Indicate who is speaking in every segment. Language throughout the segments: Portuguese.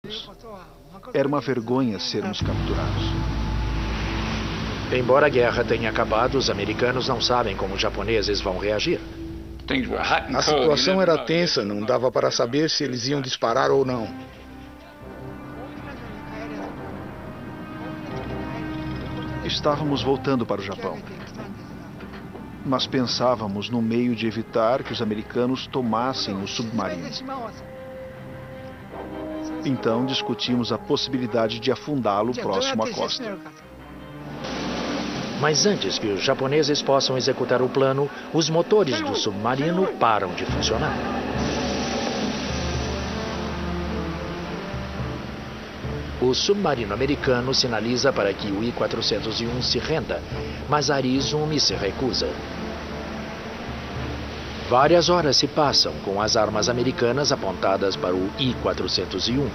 Speaker 1: britânicos. Era uma vergonha sermos capturados.
Speaker 2: Embora a guerra tenha acabado, os americanos não sabem como os japoneses vão reagir.
Speaker 3: A situação era tensa, não dava para saber se eles iam disparar ou não.
Speaker 1: Estávamos voltando para o Japão. Mas pensávamos no meio de evitar que os americanos tomassem o submarino. Então discutimos a possibilidade de afundá-lo próximo à costa.
Speaker 2: Mas antes que os japoneses possam executar o plano, os motores do submarino param de funcionar. O submarino americano sinaliza para que o I-401 se renda, mas Arizumi se recusa. Várias horas se passam com as armas americanas apontadas para o I-401.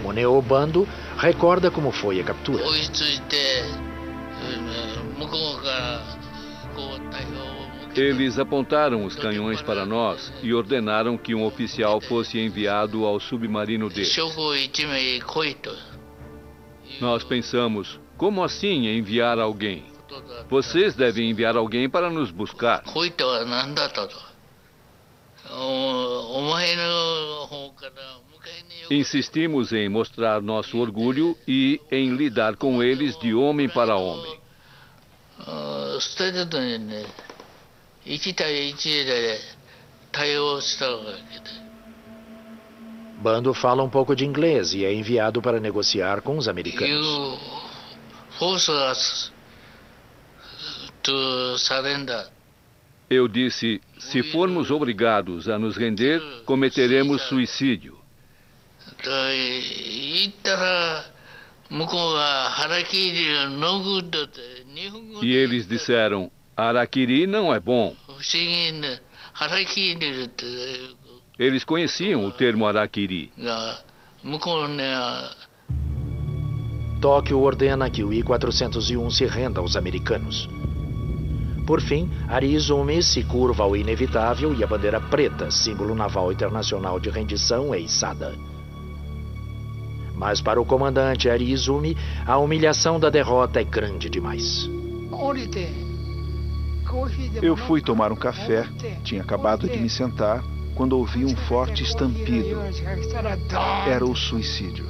Speaker 2: Muneo Bando recorda como foi a captura.
Speaker 4: Eles apontaram os canhões para nós e ordenaram que um oficial fosse enviado ao submarino deles. Nós pensamos, como assim enviar alguém? Vocês devem enviar alguém para nos buscar. Insistimos em mostrar nosso orgulho e em lidar com eles de homem para homem.
Speaker 2: Bando fala um pouco de inglês e é enviado para negociar com os americanos.
Speaker 4: Eu disse, se formos obrigados a nos render, cometeremos suicídio. E eles disseram, harakiri não é bom. Eles conheciam o termo harakiri.
Speaker 2: Tóquio ordena que o I-401 se renda aos americanos. Por fim, Arizumi se curva ao inevitável e a bandeira preta, símbolo naval internacional de rendição, é içada. Mas para o comandante Arizumi, a humilhação da derrota é grande demais.
Speaker 1: Eu fui tomar um café, tinha acabado de me sentar, quando ouvi um forte estampido. Era o suicídio.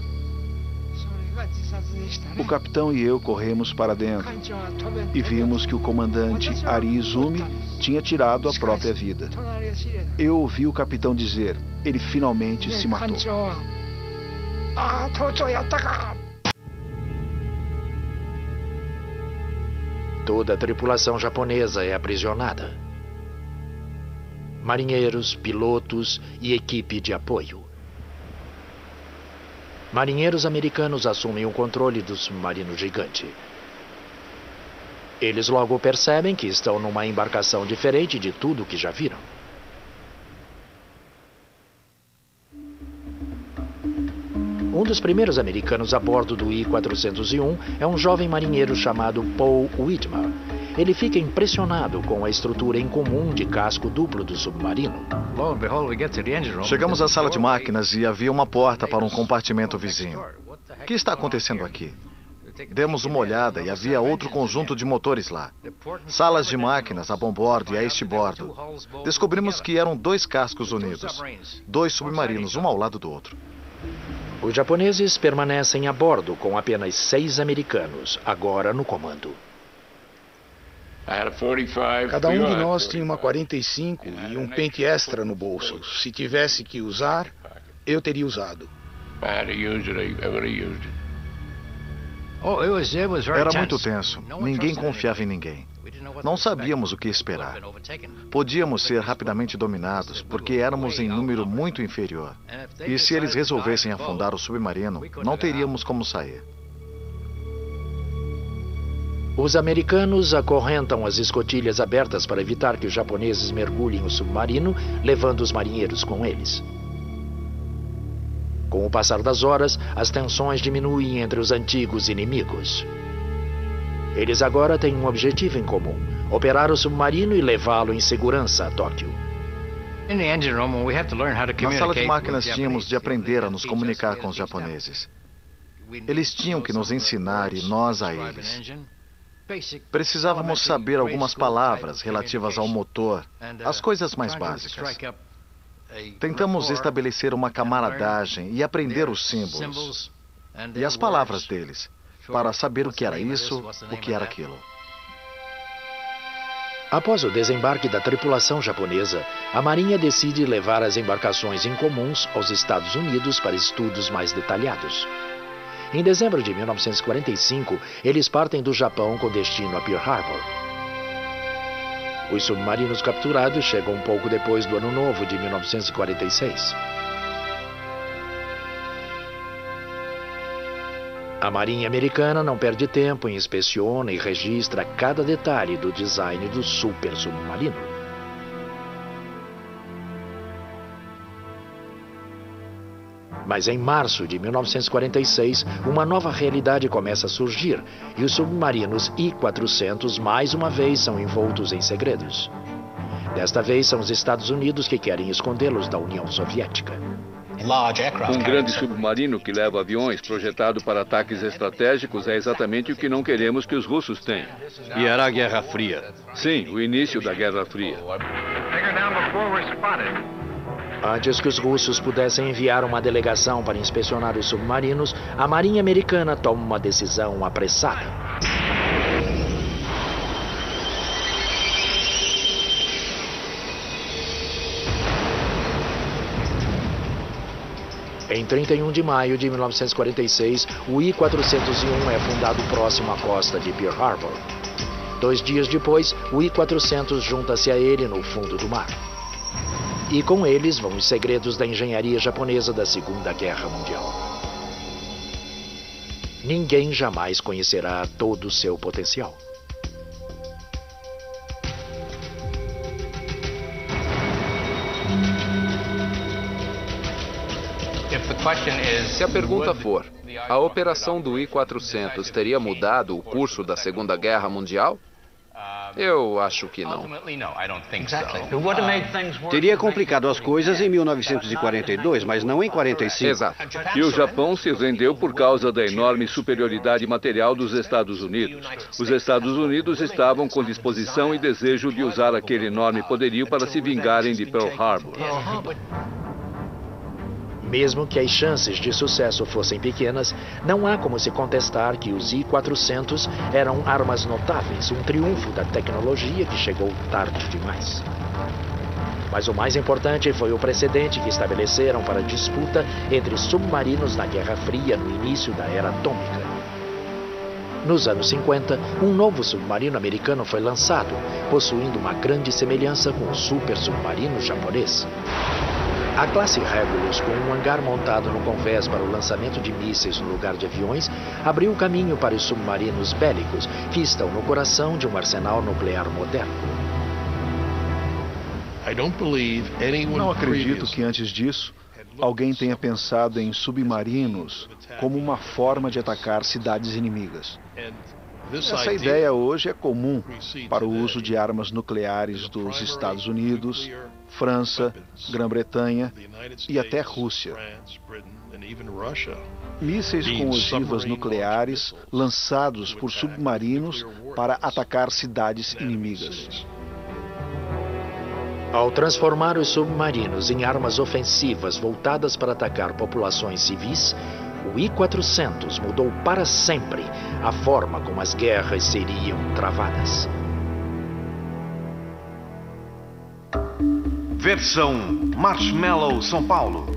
Speaker 1: O capitão e eu corremos para dentro e vimos que o comandante Arizumi tinha tirado a própria vida. Eu ouvi o capitão dizer, ele finalmente se matou.
Speaker 2: Toda a tripulação japonesa é aprisionada. Marinheiros, pilotos e equipe de apoio. Marinheiros americanos assumem o controle do submarino gigante. Eles logo percebem que estão numa embarcação diferente de tudo que já viram. Um dos primeiros americanos a bordo do I-401 é um jovem marinheiro chamado Paul Whitmer. Ele fica impressionado com a estrutura incomum de casco duplo do submarino.
Speaker 5: Chegamos à sala de máquinas e havia uma porta para um compartimento vizinho. O que está acontecendo aqui? Demos uma olhada e havia outro conjunto de motores lá. Salas de máquinas a bombordo e a estibordo. Descobrimos que eram dois cascos unidos. Dois submarinos, um ao lado do outro.
Speaker 2: Os japoneses permanecem a bordo com apenas 6 americanos, agora no comando.
Speaker 3: Cada um de nós tinha uma 45 e um pente extra no bolso. Se tivesse que usar, eu teria usado.
Speaker 5: Era muito tenso. Ninguém confiava em ninguém. Não sabíamos o que esperar. Podíamos ser rapidamente dominados, porque éramos em número muito inferior. E se eles resolvessem afundar o submarino, não teríamos como sair.
Speaker 2: Os americanos acorrentam as escotilhas abertas para evitar que os japoneses mergulhem o submarino, levando os marinheiros com eles. Com o passar das horas, as tensões diminuem entre os antigos inimigos. Eles agora têm um objetivo em comum: operar o submarino e levá-lo em segurança a Tóquio.
Speaker 5: Na sala de máquinas tínhamos de aprender a nos comunicar com os japoneses. Eles tinham que nos ensinar e nós a eles. Precisávamos saber algumas palavras relativas ao motor, as coisas mais básicas. Tentamos estabelecer uma camaradagem e aprender os símbolos e as palavras deles, para saber o que era isso, o que era aquilo.
Speaker 2: Após o desembarque da tripulação japonesa, a Marinha decide levar as embarcações incomuns aos Estados Unidos para estudos mais detalhados. Em dezembro de 1945, eles partem do Japão com destino a Pearl Harbor. Os submarinos capturados chegam um pouco depois do Ano Novo de 1946. A Marinha Americana não perde tempo e inspeciona e registra cada detalhe do design do super submarino. Mas em março de 1946, uma nova realidade começa a surgir e os submarinos I-400 mais uma vez são envoltos em segredos. Desta vez são os Estados Unidos que querem escondê-los da União Soviética.
Speaker 4: Um grande submarino que leva aviões projetado para ataques estratégicos é exatamente o que não queremos que os russos tenham.
Speaker 6: E era a Guerra Fria.
Speaker 4: Sim, o início da Guerra Fria.
Speaker 2: Antes que os russos pudessem enviar uma delegação para inspecionar os submarinos, a Marinha Americana toma uma decisão apressada. Em 31 de maio de 1946, o I-401 é fundado próximo à costa de Pearl Harbor. 2 dias depois, o I-400 junta-se a ele no fundo do mar. E com eles vão os segredos da engenharia japonesa da Segunda Guerra Mundial. Ninguém jamais conhecerá todo o seu potencial.
Speaker 7: Se a pergunta for, a operação do I-400 teria mudado o curso da Segunda Guerra Mundial? Eu acho que não.
Speaker 6: Teria complicado as coisas em 1942, mas não em 45.
Speaker 7: Exato.
Speaker 4: E o Japão se rendeu por causa da enorme superioridade material dos Estados Unidos. Os Estados Unidos estavam com disposição e desejo de usar aquele enorme poderio para se vingarem de Pearl Harbor.
Speaker 2: Mesmo que as chances de sucesso fossem pequenas, não há como se contestar que os I-400 eram armas notáveis, um triunfo da tecnologia que chegou tarde demais. Mas o mais importante foi o precedente que estabeleceram para a disputa entre submarinos na Guerra Fria no início da Era Atômica. Nos anos 50, um novo submarino americano foi lançado, possuindo uma grande semelhança com o super submarino japonês. A classe Regulus, com um hangar montado no convés para o lançamento de mísseis no lugar de aviões, abriu o caminho para os submarinos bélicos, que estão no coração de um arsenal nuclear moderno.
Speaker 1: Não acredito que antes disso alguém tenha pensado em submarinos como uma forma de atacar cidades inimigas. Essa ideia hoje é comum para o uso de armas nucleares dos Estados Unidos, França, Grã-Bretanha e até Rússia. Mísseis com ogivas nucleares lançados por submarinos para atacar cidades inimigas.
Speaker 2: Ao transformar os submarinos em armas ofensivas voltadas para atacar populações civis, o I-400 mudou para sempre a forma como as guerras seriam travadas.
Speaker 8: Versão Marshmallow São Paulo.